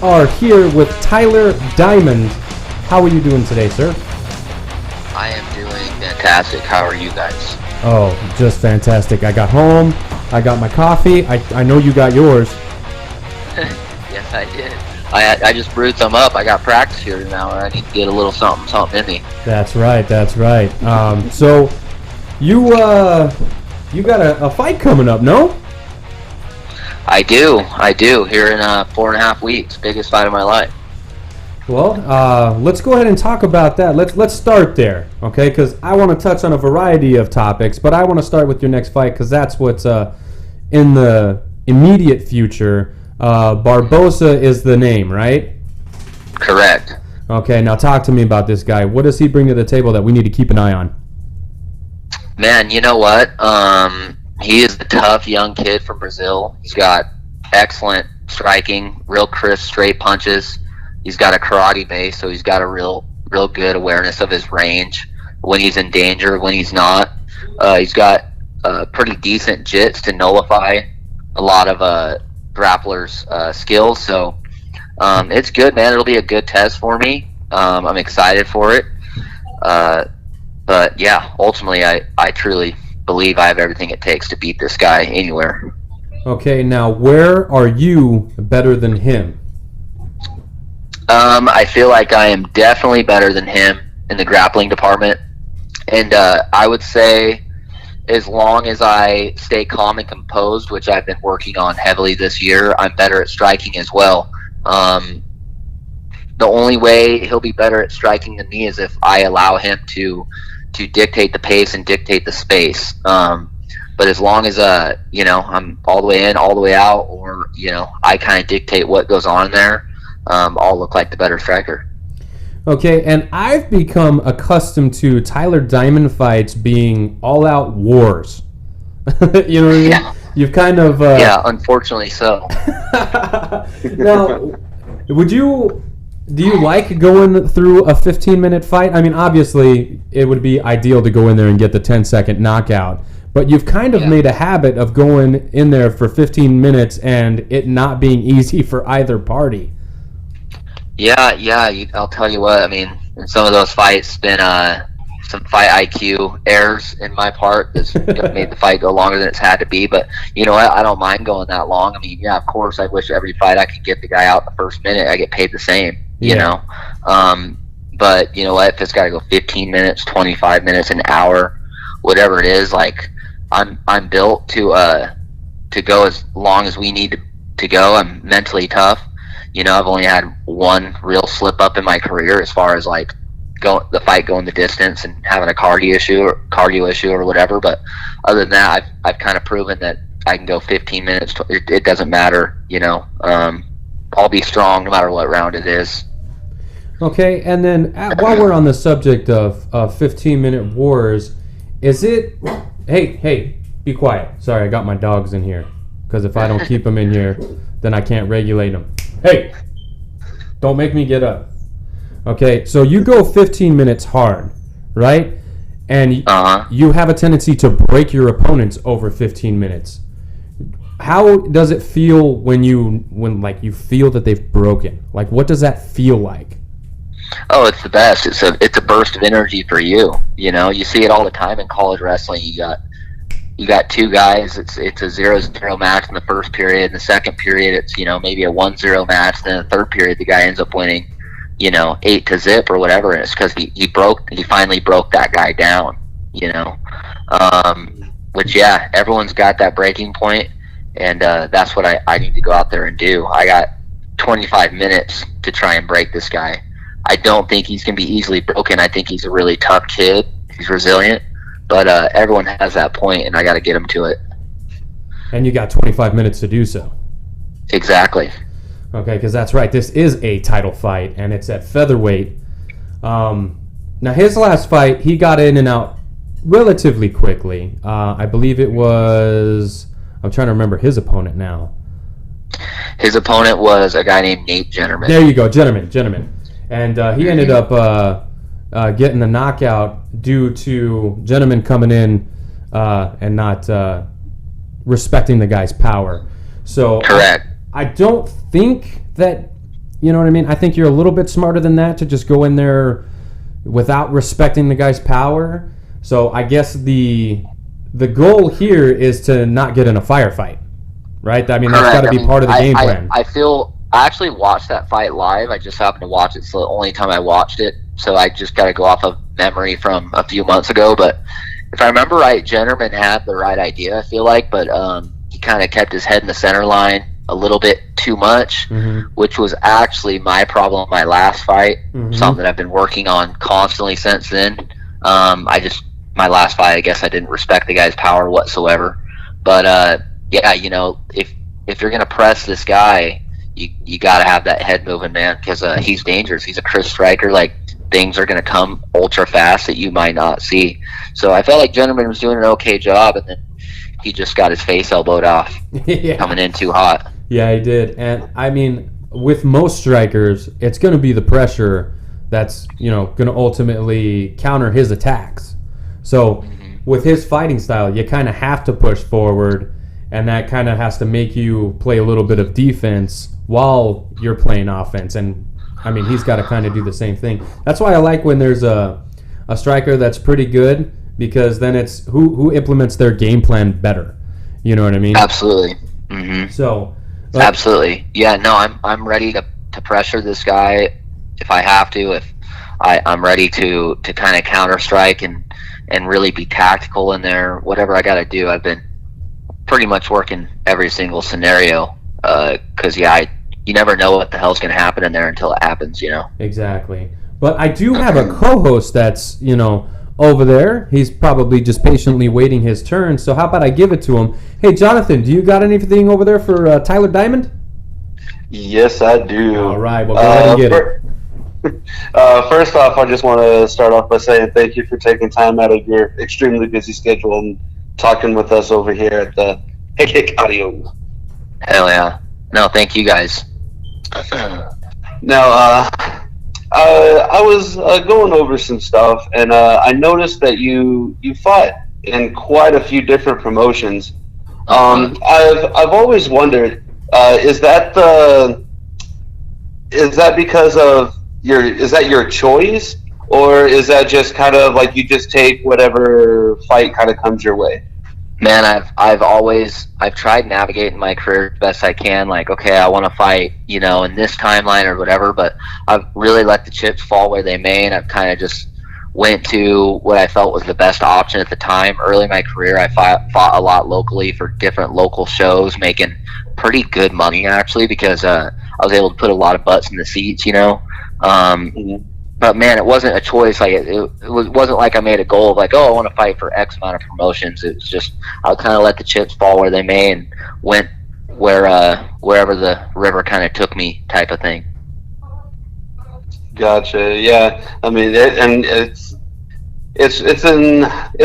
are here with Tyler Diamond. How are you doing today, sir? I am doing fantastic. How are you guys? Oh, just fantastic. I got home. I got my coffee. I know you got yours. Yes, I did. I just brewed some up. I got practice here now, and I need to get a little something in me. That's right. So you got a fight coming up, no? I do. Here in 4.5 weeks, biggest fight of my life. Well, let's go ahead and talk about that. Let's start there, okay? Because I want to touch on a variety of topics, but I want to start with your next fight because that's what's in the immediate future. Barbosa is the name, right? Correct. Okay, now talk to me about this guy. What does he bring to the table that we need to keep an eye on? Man, you know what? He is a tough young kid from Brazil. He's got excellent striking, real crisp, straight punches. He's got a karate base, so he's got a real good awareness of his range, when he's in danger, when he's not. He's got pretty decent jits to nullify a lot of grapplers' skills. So it's good, man. It'll be a good test for me. I'm excited for it. But yeah, ultimately, I truly believe I have everything it takes to beat this guy anywhere. Okay, now where are you better than him? I feel like I am definitely better than him in the grappling department. And I would say as long as I stay calm and composed, which I've been working on heavily this year, I'm better at striking as well. The only way he'll be better at striking than me is if I allow him to dictate the pace and dictate the space. But as long as I'm all the way in, all the way out, or I kind of dictate what goes on there, I'll look like the better striker. Okay, and I've become accustomed to Tyler Diamond fights being all-out wars. You know what I mean? Yeah. You've kind of... Yeah, unfortunately so. Now, do you like going through a 15-minute fight? I mean, obviously, it would be ideal to go in there and get the 10-second knockout, but you've kind of made a habit of going in there for 15 minutes and it not being easy for either party. Yeah. I'll tell you what. I mean, in some of those fights, been some fight IQ errors in my part that's made the fight go longer than it's had to be. But you know what? I don't mind going that long. I mean, yeah, of course, I wish every fight I could get the guy out the first minute. I get paid the same. You know. But you know what? If it's got to go 15 minutes, 25 minutes, an hour, whatever it is, like I'm built to go as long as we need to go. I'm mentally tough. I've only had one real slip up in my career as far as like the fight going the distance and having a cardio issue or whatever. But other than that, I've kind of proven that I can go 15 minutes. It doesn't matter. I'll be strong no matter what round it is. Okay, and then while we're on the subject of 15-minute wars, is it... Hey, be quiet. Sorry, I got my dogs in here. Because if I don't keep them in here, then I can't regulate them. Hey, don't make me get up. Okay, so you go 15 minutes hard, right? And you have a tendency to break your opponents over 15 minutes. How does it feel when you feel that they've broken? Like, what does that feel like? Oh, it's the best. It's a burst of energy for you. You see it all the time in college wrestling. You got two guys. It's a 0-0 match in the first period. In the second period, it's maybe a 1-0 match. Then in the third period, the guy ends up winning 8-0 or whatever. And it's because he finally broke that guy down. Which everyone's got that breaking point, and that's what I need to go out there and do. I got 25 minutes to try and break this guy. I don't think he's gonna be easily broken. I think he's a really tough kid. He's resilient. But everyone has that point, and I got to get him to it. And you got 25 minutes to do so. Exactly. Okay, because that's right. This is a title fight, and it's at featherweight. Now, his last fight, he got in and out relatively quickly. I believe it was... I'm trying to remember his opponent now. His opponent was a guy named Nate Jennerman. There you go, Gentleman. And he ended up getting the knockout due to Gentleman coming in and not respecting the guy's power. So correct. I don't think that You know what I mean? I think you're a little bit smarter than that to just go in there without respecting the guy's power. So I guess the goal here is to not get in a firefight, right? I mean, that's got to be part of the game plan. I actually watched that fight live. I just happened to watch it. It's the only time I watched it. So I just got to go off of memory from a few months ago. But if I remember right, Jennerman had the right idea, I feel like. But he kind of kept his head in the center line a little bit too much, which was actually my problem my last fight, something that I've been working on constantly since then. My last fight, I guess I didn't respect the guy's power whatsoever. But, yeah, you know, if you're going to press this guy, you got to have that head moving, man, because he's dangerous. He's a crisp striker. Like, things are going to come ultra fast that you might not see. So I felt like Jennerman was doing an okay job, and then he just got his face elbowed off coming in too hot. Yeah, he did. And, I mean, with most strikers, it's going to be the pressure that's, you know, going to ultimately counter his attacks. So with his fighting style, you kind of have to push forward, and that kind of has to make you play a little bit of defense while you're playing offense. And, I mean, he's got to kind of do the same thing. That's why I like when there's a striker that's pretty good, because then it's who implements their game plan better. You know what I mean? Absolutely. So... absolutely. Yeah, no, I'm ready to pressure this guy if I have to. If I'm ready to kind of counter strike and really be tactical in there. Whatever I got to do, I've been pretty much working every single scenario. Because you never know what the hell's going to happen in there until it happens. You know. Exactly. But I do have a co-host that's over there. He's probably just patiently waiting his turn. So how about I give it to him? Hey, Jonathan, do you got anything over there for Tyler Diamond? Yes, I do. All right, well, go ahead and get it. First off, I just want to start off by saying thank you for taking time out of your extremely busy schedule and talking with us over here at the Hick Audio. Hell yeah. No, thank you guys. Now, I was going over some stuff, and I noticed that you fought in quite a few different promotions. I've always wondered, is that because of is that your choice, or is that just kind of like you just take whatever fight kind of comes your way? Man, I've tried navigating my career as best I can. Like, okay, I want to fight, in this timeline or whatever, but I've really let the chips fall where they may, and I've kind of just went to what I felt was the best option at the time. Early in my career, I fought a lot locally for different local shows, making pretty good money, actually, because I was able to put a lot of butts in the seats, But man, it wasn't a choice. Like it wasn't like I made a goal of like, oh, I want to fight for X amount of promotions. It was just I kind of let the chips fall where they may and went wherever the river kind of took me, type of thing. Gotcha. Yeah, I mean, it's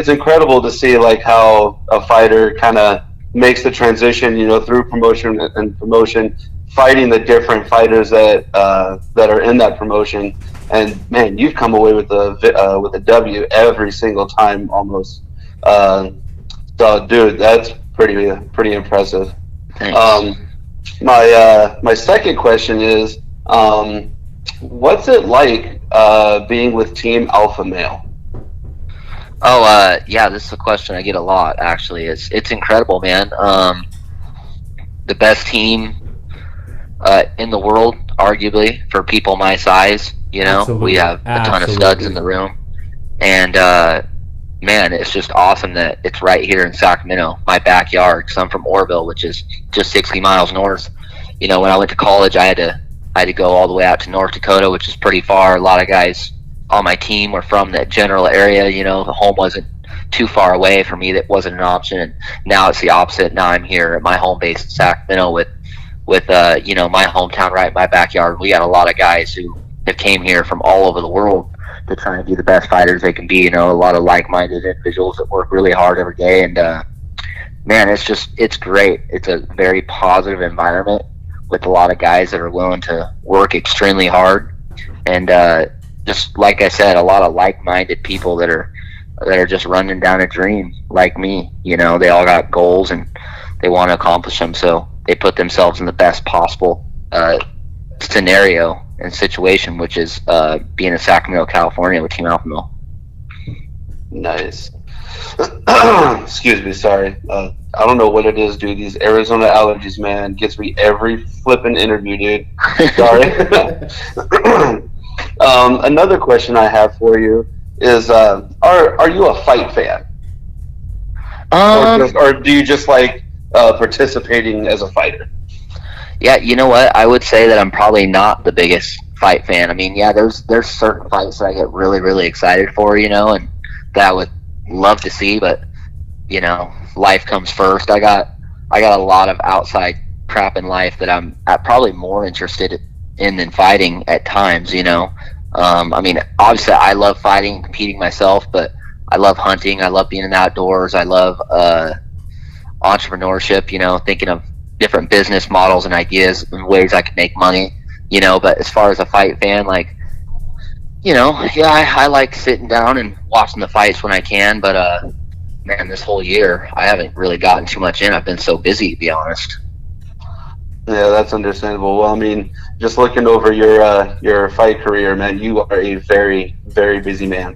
incredible to see like how a fighter kind of makes the transition, through promotion and promotion, fighting the different fighters that are in that promotion. And man, you've come away with a W every single time almost. So, dude, that's pretty impressive. Thanks. My second question is, what's it like being with Team Alpha Male? Oh, yeah, this is a question I get a lot. Actually, it's incredible, man. The best team in the world, arguably, for people my size. Absolutely. We have a ton of studs in the room, and man, it's just awesome that it's right here in Sacramento, my backyard. Because I'm from Orville, which is just 60 miles north. When I went to college, I had to go all the way out to North Dakota, which is pretty far. A lot of guys on my team were from that general area. The home wasn't too far away for me. That wasn't an option. And now it's the opposite. Now I'm here at my home base in Sacramento with my hometown right in my backyard. We got a lot of guys who have came here from all over the world to try and be the best fighters they can be. A lot of like-minded individuals that work really hard every day. And man, it's great. It's a very positive environment with a lot of guys that are willing to work extremely hard. And just like I said, a lot of like-minded people that are just running down a dream like me. They all got goals and they want to accomplish them. So they put themselves in the best possible scenario and situation, which is being in Sacramento, California with Team Alpha Male. Nice. Excuse me, sorry. I don't know what it is, dude. These Arizona allergies, man, gets me every flipping interview, dude. Sorry. Another question I have for you is, are you a fight fan? Or do you just like participating as a fighter? Yeah, you know what? I would say that I'm probably not the biggest fight fan. I mean, yeah, there's certain fights that I get really, really excited for, you know, and that I would love to see, but you know, life comes first. I got a lot of outside crap in life that I'm probably more interested in than fighting at times, you know. I mean, obviously I love fighting and competing myself, but I love hunting. I love being in the outdoors. I love entrepreneurship, you know, thinking of different business models and ideas and ways I could make money, you know. But as far as a fight fan, like, you know, yeah, I like sitting down and watching the fights when I can, but man, this whole year I haven't really gotten too much in. I've been so busy, to be honest. Yeah, that's understandable. Well, I mean, just looking over your fight career, man, you are a very, very busy man.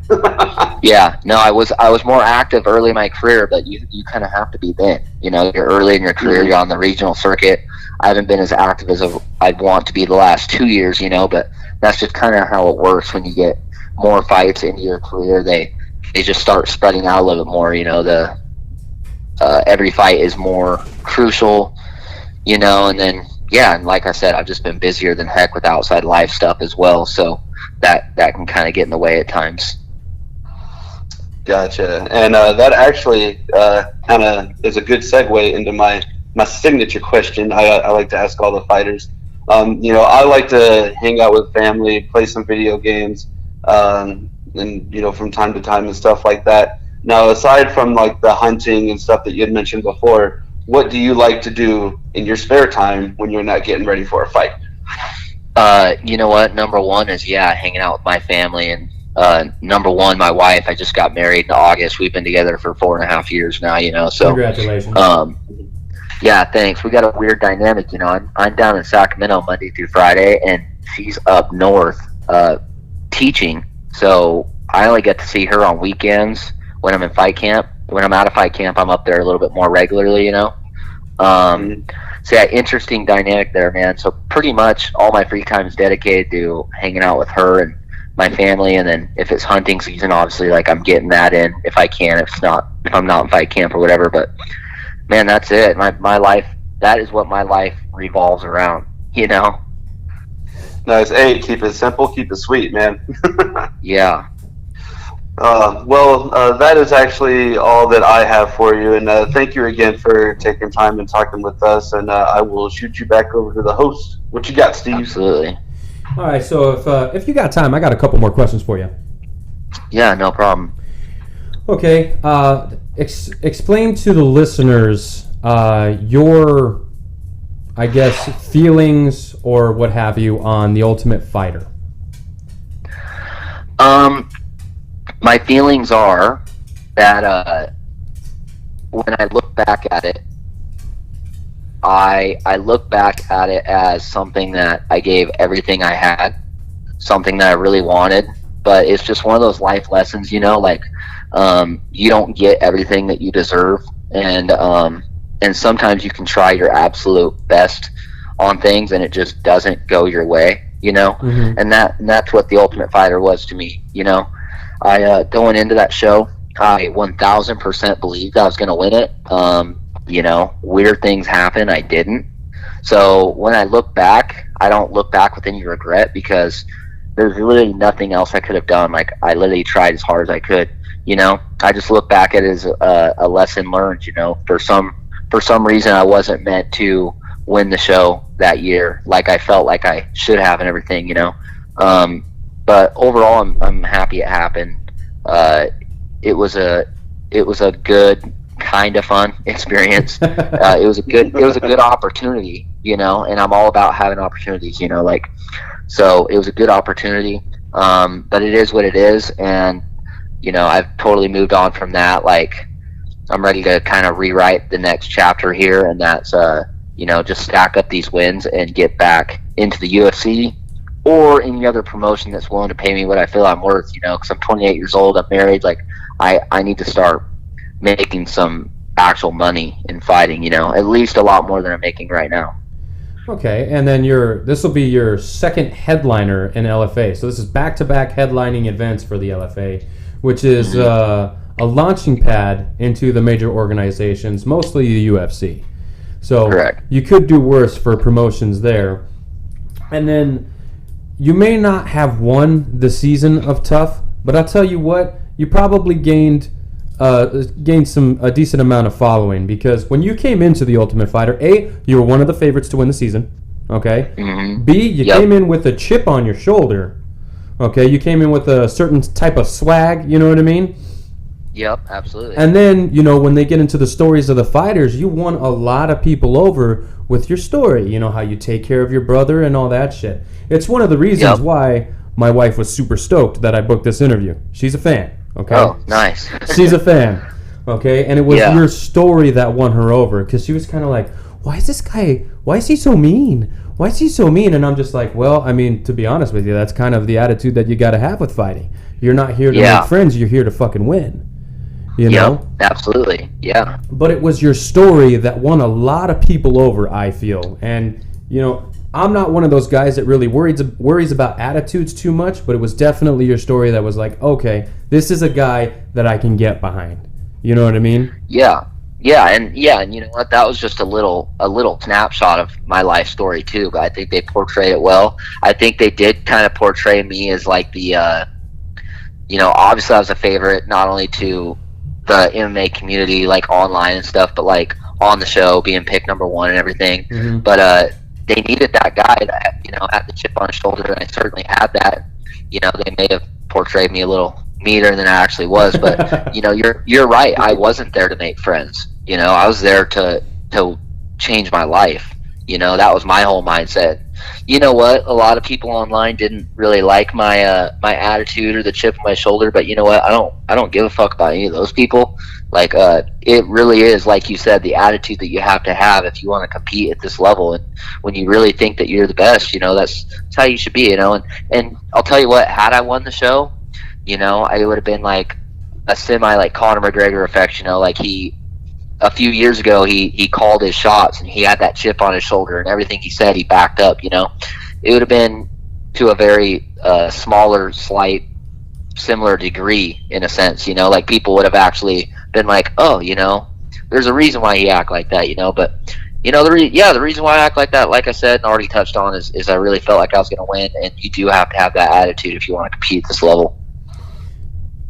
Yeah, no, I was more active early in my career, but you kind of have to be then. You know, you're early in your career, you're on the regional circuit. I haven't been as active as I'd want to be the last 2 years, you know, but that's just kind of how it works when you get more fights into your career. They just start spreading out a little bit more, you know. The every fight is more crucial, you know, and then yeah, and like I said, I've just been busier than heck with outside life stuff as well, so that can kind of get in the way at times. Gotcha. And that actually kind of is a good segue into my signature question I like to ask all the fighters. You know, I like to hang out with family, play some video games, and, you know, from time to time and stuff like that. Now, aside from like the hunting and stuff that you had mentioned before, what do you like to do in your spare time when you're not getting ready for a fight? You know what? Number one is, yeah, hanging out with my family. And number one, my wife, I just got married in August. We've been together for 4.5 years now, you know, so. Congratulations. Yeah, thanks. We got a weird dynamic, you know. I'm down in Sacramento Monday through Friday, and she's up north teaching. So I only get to see her on weekends when I'm in fight camp. When I'm out of fight camp, I'm up there a little bit more regularly, you know. So yeah, interesting dynamic there, man. So pretty much all my free time is dedicated to hanging out with her and my family, and then if it's hunting season, obviously, like, I'm getting that in if I can. If I'm not in fight camp or whatever. But man, that's it. My life, that is what my life revolves around, you know. Nice. Hey, keep it simple, keep it sweet, man. Yeah. Well, that is actually all that I have for you, and thank you again for taking time and talking with us, and I will shoot you back over to the host. What you got, Steve? Absolutely. All right, so if you got time, I got a couple more questions for you. Yeah, no problem. Okay, explain to the listeners your, I guess, feelings or what have you on The Ultimate Fighter. My feelings are that when I look back at it, I look back at it as something that I gave everything I had, something that I really wanted, but it's just one of those life lessons, you know, like, you don't get everything that you deserve, and sometimes you can try your absolute best on things and it just doesn't go your way, you know. Mm-hmm. And that's what The Ultimate Fighter was to me, you know. I going into that show, I 1000% believed I was going to win it. You know, weird things happen, I didn't. So when I look back, I don't look back with any regret, because there's literally nothing else I could have done. Like, I literally tried as hard as I could, you know. I just look back at it as a lesson learned, you know. For some reason, I wasn't meant to win the show that year like I felt like I should have and everything, you know. But overall, I'm happy it happened. It was a good, kind of fun experience. It was a good opportunity, you know. And I'm all about having opportunities, you know. Like, so it was a good opportunity. But it is what it is, and you know, I've totally moved on from that. Like, I'm ready to kind of rewrite the next chapter here, and that's just stack up these wins and get back into the UFC or any other promotion that's willing to pay me what I feel I'm worth, because I'm 28 years old, I'm married, like I need to start making some actual money in fighting, at least a lot more than I'm making right now. Okay, and then this will be your second headliner in LFA. So this is back-to-back headlining events for the LFA, which is a launching pad into the major organizations, mostly the UFC. So Correct. You could do worse for promotions there. And then you may not have won the season of Tough, but I'll tell you what, you probably gained a decent amount of following, because when you came into the Ultimate Fighter, A, you were one of the favorites to win the season, okay? Mm-hmm. B, you came in with a chip on your shoulder, okay? You came in with a certain type of swag, you know what I mean? Yep, absolutely. And then, when they get into the stories of the fighters, you won a lot of people over with your story, how you take care of your brother and all that shit. It's one of the reasons why my wife was super stoked that I booked this interview. She's a fan, okay? Oh, nice. She's a fan, okay? And it was your story that won her over, because she was kind of like, why is he so mean? Why is he so mean? And I'm just like, well, I mean, to be honest with you, that's kind of the attitude that you got to have with fighting. You're not here to make friends, you're here to fucking win. You know? Absolutely. Yeah. But it was your story that won a lot of people over, I feel. And, I'm not one of those guys that really worries about attitudes too much, but it was definitely your story that was like, okay, this is a guy that I can get behind. You know what I mean? Yeah. Yeah, and you know what? That was just a little snapshot of my life story too. But I think they portrayed it well. I think they did kind of portray me as like the, obviously I was a favorite not only to the MMA community, like online and stuff, but like on the show, being picked number one and everything. Mm-hmm. But they needed that guy that had the chip on his shoulder, and I certainly had that. They may have portrayed me a little meaner than I actually was, but you're right. I wasn't there to make friends. I was there to change my life. That was my whole mindset. You know what? A lot of people online didn't really like my my attitude or the chip on my shoulder, but you know what? I don't give a fuck about any of those people. Like it really is, like you said, the attitude that you have to have if you want to compete at this level, and when you really think that you're the best, that's how you should be. And I'll tell you what, had I won the show, I would have been like a semi like Conor McGregor effect. Like a few years ago, he called his shots and he had that chip on his shoulder, and everything he said he backed up. It would have been to a very smaller, slight, similar degree in a sense. Like people would have actually been like, oh, there's a reason why he act like that. But the reason why I act like that, like I said and already touched on, is I really felt like I was going to win, and you do have to have that attitude if you want to compete at this level.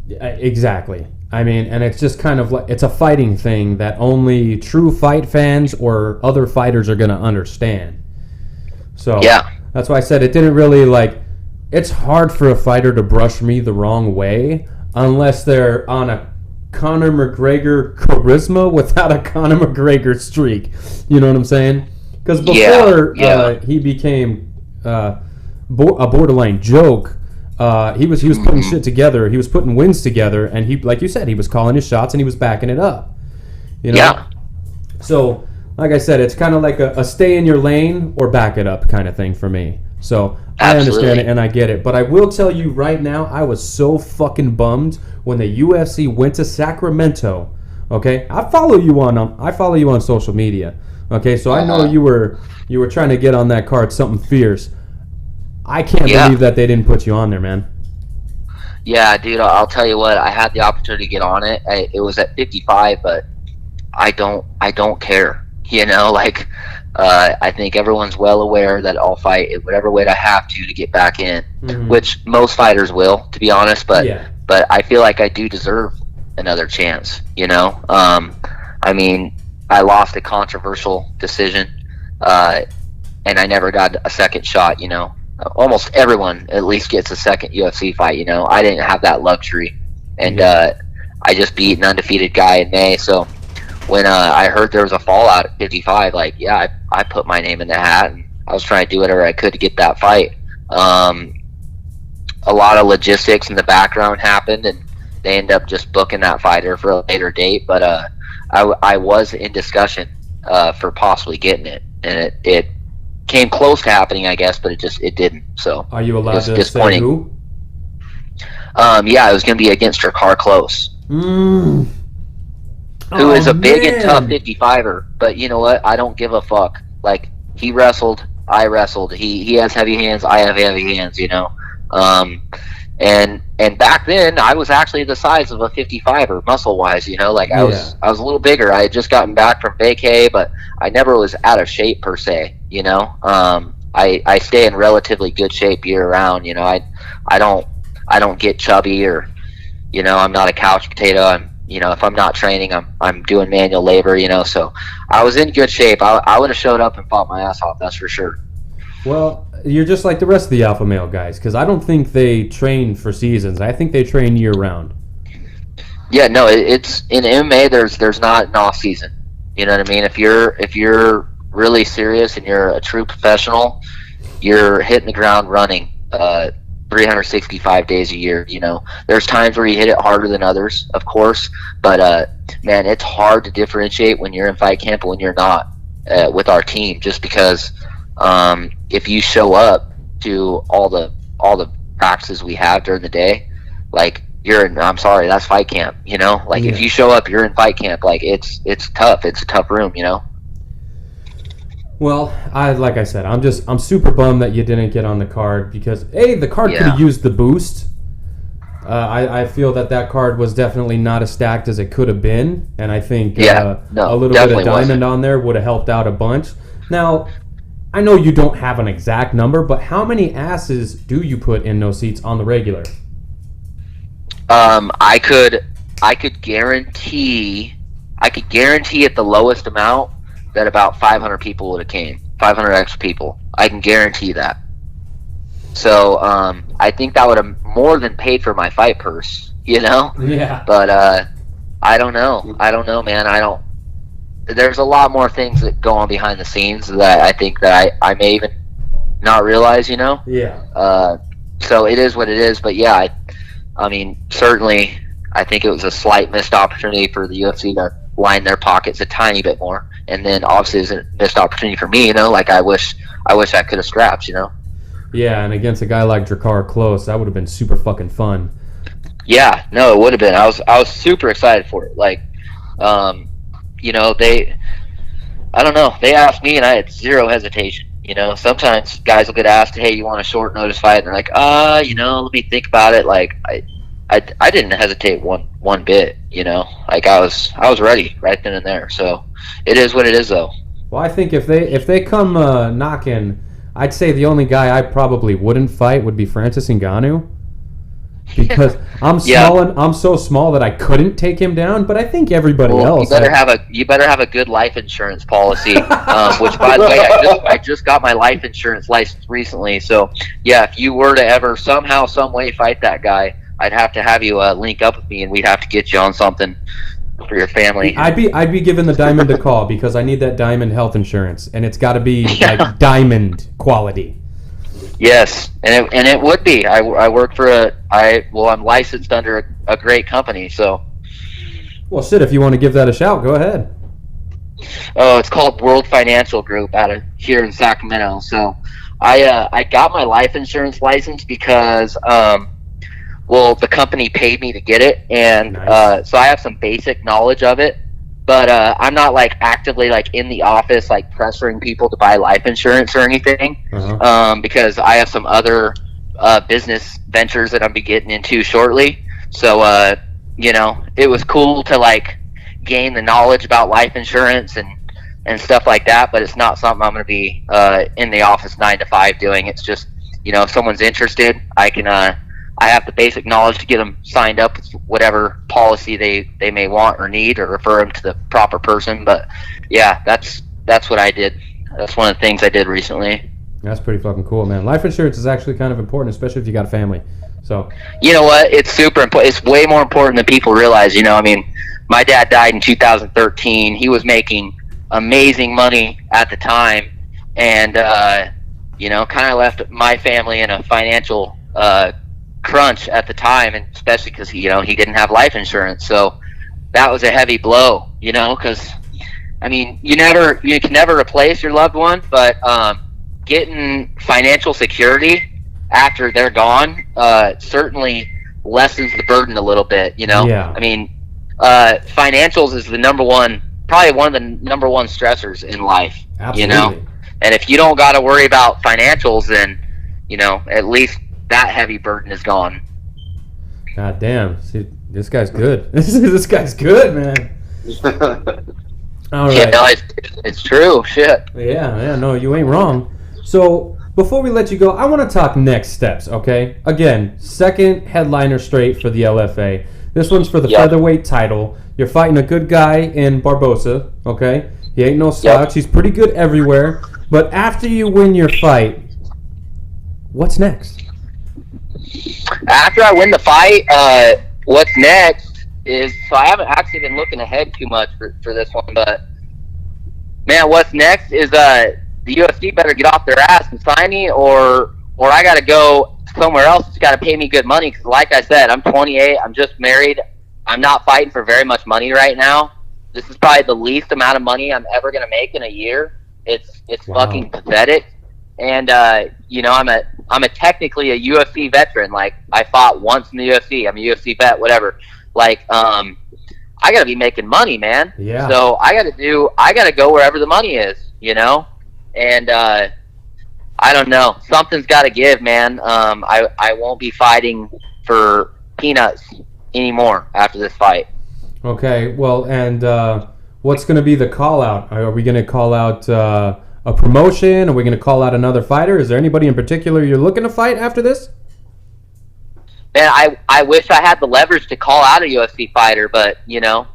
Exactly. I mean, and it's just kind of like, it's a fighting thing that only true fight fans or other fighters are going to understand. So that's why I said it didn't really it's hard for a fighter to brush me the wrong way unless they're on a Conor McGregor charisma without a Conor McGregor streak. You know what I'm saying? Because before he became a borderline joke, he was putting shit together. He was putting wins together, and he, like you said, he was calling his shots and he was backing it up. Yeah. So, like I said, it's kind of like a stay in your lane or back it up kind of thing for me. So I understand it and I get it. But I will tell you right now, I was so fucking bummed when the UFC went to Sacramento. Okay, I follow you on social media. Okay, so I know you were trying to get on that card, something fierce. I can't believe that they didn't put you on there, man. Yeah, dude, I'll tell you what. I had the opportunity to get on it. It was at 55, but I don't care. I think everyone's well aware that I'll fight in whatever weight I have to get back in, which most fighters will, to be honest. But I feel like I do deserve another chance. I mean, I lost a controversial decision, and I never got a second shot. Almost everyone at least gets a second UFC fight. I didn't have that luxury, and I just beat an undefeated guy in May. So when I heard there was a fallout at 55, I put my name in the hat, and I was trying to do whatever I could to get that fight. A lot of logistics in the background happened, and they ended up just booking that fighter for a later date. But I was in discussion for possibly getting it. and it came close to happening, I guess, but it didn't. So Are you allowed it's to say disappointing. who? Yeah, it was going to be against Jakar Close, Mm. who is a big man. and tough 55er. But you know what? I don't give a fuck. Like, he wrestled, I wrestled. He has heavy hands, I have heavy hands. You know, and back then I was actually the size of a 55er, muscle wise. You know, like I was a little bigger. I had just gotten back from vacay, but I never was out of shape per se. You know, I stay in relatively good shape year round. You know, I don't get chubby, or, you know, I'm not a couch potato. You know, if I'm not training, I'm doing manual labor, you know, so I was in good shape. I would have showed up and fought my ass off, that's for sure. Well, you're just like the rest of the alpha male guys, because I don't think they train for seasons. I think they train year round. Yeah, no, it's in MMA. There's not an off season. You know what I mean? If you're really serious and you're a true professional, you're hitting the ground running. 365 days a year. You know, there's times where you hit it harder than others, of course, but man, it's hard to differentiate when you're in fight camp and when you're not, with our team, just because if you show up to all the practices we have during the day, like, I'm sorry, that's fight camp. You know, like, if you show up, you're in fight camp. Like, it's tough. It's a tough room, you know. Well, like I said, I'm super bummed that you didn't get on the card, because the card could have used the boost. I feel that card was definitely not as stacked as it could have been, and I think a little bit of diamond on there would have helped out a bunch. Now, I know you don't have an exact number, but how many asses do you put in no seats on the regular? I could guarantee at the lowest amount that about 500 people would have came. 500 extra people. I can guarantee that. So I think that would have more than paid for my fight purse, you know? Yeah. But I don't know. Man. There's a lot more things that go on behind the scenes that I think that I may even not realize, you know? Yeah. So it is what it is. But yeah, I mean, certainly I think it was a slight missed opportunity for the UFC to line their pockets a tiny bit more. And then obviously it's a missed opportunity for me, you know, like I wish I could have scrapped, you know. Yeah, and against a guy like Jakar Close, that would have been super fucking fun. Yeah, no, it would have been. I was super excited for it. Like, you know, I don't know, they asked me and I had zero hesitation. You know, sometimes guys will get asked, hey, you want a short notice fight? And they're like, you know, let me think about it. Like, I didn't hesitate one bit, you know. Like, I was ready right then and there. So it is what it is, though. Well, I think if they come knocking, I'd say the only guy I probably wouldn't fight would be Francis Ngannou, because I'm small and I'm so small that I couldn't take him down. But I think everybody else. You better have a good life insurance policy. Which, by the way, I just got my life insurance license recently. So yeah, if you were to ever somehow, some way fight that guy, I'd have to have you link up with me, and we'd have to get you on something for your family. I'd be giving the Diamond a call, because I need that Diamond health insurance, and it's got to be like Diamond quality. Yes, and it would be. I work for I'm licensed under a great company, so. Well, shit, if you want to give that a shout, go ahead. Oh, it's called World Financial Group out of here in Sacramento. So I got my life insurance license because the company paid me to get it, and nice. So I have some basic knowledge of it, but I'm not like actively like in the office like pressuring people to buy life insurance or anything, because I have some other business ventures that I'm be getting into shortly. So you know, it was cool to like gain the knowledge about life insurance and stuff like that, but it's not something I'm going to be in the office 9 to 5 doing. It's just, you know, if someone's interested, I have the basic knowledge to get them signed up with whatever policy they may want or need, or refer them to the proper person. But yeah, that's what I did. That's one of the things I did recently. That's pretty fucking cool, man. Life insurance is actually kind of important, especially if you got a family. So, you know what? It's super important. It's way more important than people realize. You know, I mean, my dad died in 2013. He was making amazing money at the time, and you know, kind of left my family in a financial crunch at the time, and especially because, you know, he didn't have life insurance. So that was a heavy blow, you know, because I mean, you can never replace your loved one, but getting financial security after they're gone certainly lessens the burden a little bit. Yeah. I mean, financials is probably one of the number one stressors in life. Absolutely. And if you don't got to worry about financials, then at least that heavy burden is gone. God damn. See, this guy's good. This guy's good, man. All right. Yeah, no, it's true. Shit. Yeah, no, you ain't wrong. So, before we let you go, I want to talk next steps, okay? Again, second headliner straight for the LFA. This one's for the featherweight title. You're fighting a good guy in Barbosa, okay? He ain't no slouch. He's pretty good everywhere. But after you win your fight, what's next? After I win the fight, what's next is, so I haven't actually been looking ahead too much for this one, but man, what's next is the UFC better get off their ass and sign me, or I got to go somewhere else. It's got to pay me good money because, like I said, I'm 28. I'm just married. I'm not fighting for very much money right now. This is probably the least amount of money I'm ever going to make in a year. It's fucking pathetic. And I'm technically a UFC veteran. Like, I fought once in the UFC. I'm a UFC vet, whatever. Like, I got to be making money, man. Yeah. So I got to go wherever the money is, And I don't know. Something's got to give, man. I won't be fighting for peanuts anymore after this fight. Okay, well, and what's going to be the call out? Are we going to call out a promotion? Are we going to call out another fighter? Is there anybody in particular you're looking to fight after this? Man, I wish I had the leverage to call out a UFC fighter, but,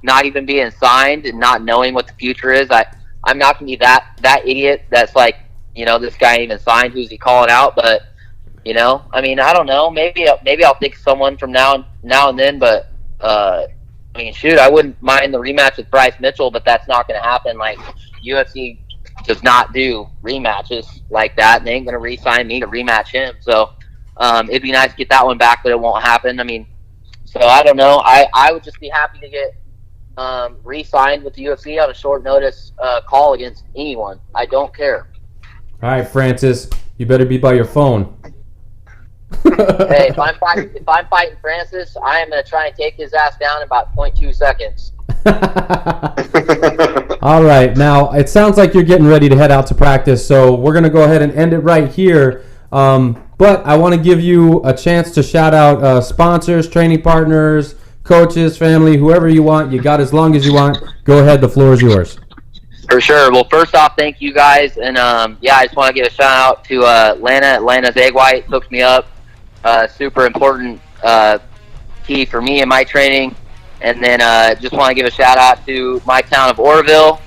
not even being signed and not knowing what the future is, I'm not going to be that idiot that's like, this guy ain't even signed, who's he calling out? But, I mean, I don't know. Maybe I'll think of someone from now and then, but, I mean, shoot, I wouldn't mind the rematch with Bryce Mitchell, but that's not going to happen. Like, UFC does not do rematches like that, and they ain't going to re-sign me to rematch him. So it'd be nice to get that one back, but it won't happen. I mean, so I don't know. I would just be happy to get re-signed with the UFC on a short notice call against anyone. I don't care. All right, Francis, you better be by your phone. Hey, if I'm fighting Francis, I am going to try and take his ass down in about 0.2 seconds. All right, now it sounds like you're getting ready to head out to practice, so we're going to go ahead and end it right here. But I want to give you a chance to shout out sponsors, training partners, coaches, family, whoever you want. You got as long as you want. Go ahead, the floor is yours. For sure. Well, first off, thank you guys, and I just want to give a shout out to Atlanta's Egg White. Hooked me up. Super important key for me in my training. And then just want to give a shout out to my town of Oroville,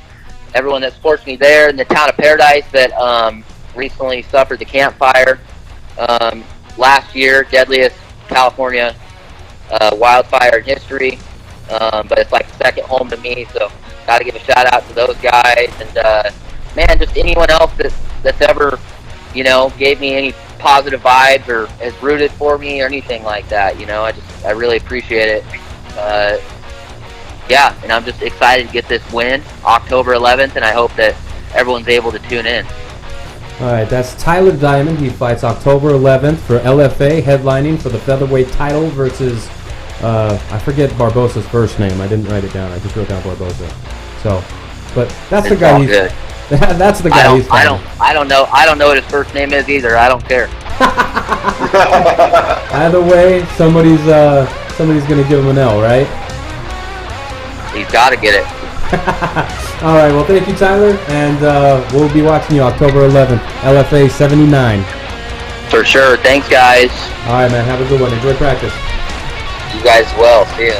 everyone that supports me there, and the town of Paradise that recently suffered the camp fire last year, deadliest California wildfire in history. But it's like a second home to me, so got to give a shout out to those guys. And man, just anyone else that's ever gave me any positive vibes or has rooted for me or anything like that. I really appreciate it. And I'm just excited to get this win October 11th, and I hope that everyone's able to tune in. All right, that's Tyler Diamond. He fights October 11th for LFA, headlining for the featherweight title versus, I forget Barbosa's first name. I didn't write it down. I just wrote down Barbosa. So, but that's the guy. That's the guy he's fighting. I don't know what his first name is either. I don't care. Either way, somebody's gonna give him an L, right? He's got to get it. All right. Well, thank you, Tyler, and we'll be watching you October 11th, LFA 79. For sure. Thanks, guys. All right, man. Have a good one. Enjoy practice. You guys as well. See ya.